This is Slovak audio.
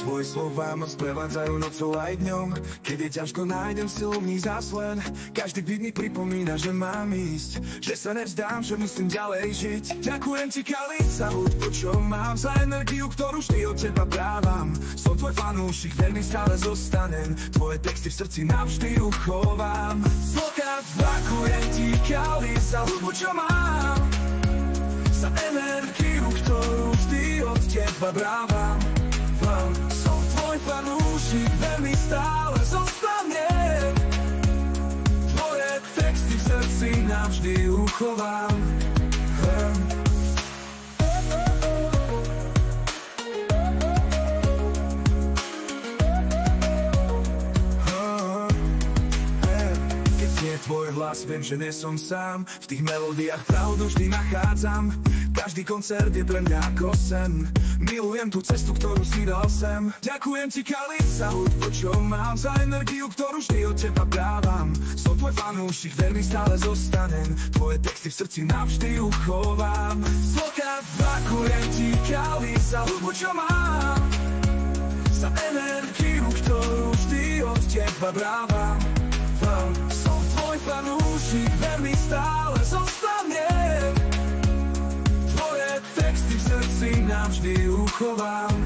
Tvoje slová ma sprevádzajú nocou aj dňom, keď je ťažko, nájdem silu v nich zas len. Každý byt mi pripomína, že mám ísť, že sa nevzdám, že musím ďalej žiť. Ďakujem ti, Kali, za hudbu, čo mám, za energiu, ktorú vždy od teba právam. Som tvoj fanúšik, verný stále zostanem, tvoje texty v srdci navždy uchovám. Zloka, ďakujem ti, Kali, za hudbu, čo mám, za energiu, ktorú vždy od teba právam. Som tvoj fanúšik, verný stále zostanem, tvoje texty v srdci navždy uchovám. Keď znie tvoj hlas, viem, že nie som sám, v tých melódiách pravdu vždy nachádzam. Každý koncert je pre mňa ako sen, milujem tú cestu, ktorú si dal sem. Ďakujem ti, Kali, za hudbu, čo mám, za energiu, ktorú vždy od teba právam. Som tvoj fanúšik, verný stále zostanem, tvoje texty v srdci navždy uchovám. Zloka, ďakujem ti, Kali, za hudbu, čo mám, za energiu, ktorú vždy od teba právam. Som tvoj fanúšik, verný stále zostanem, texty v srdci navždy uchovám.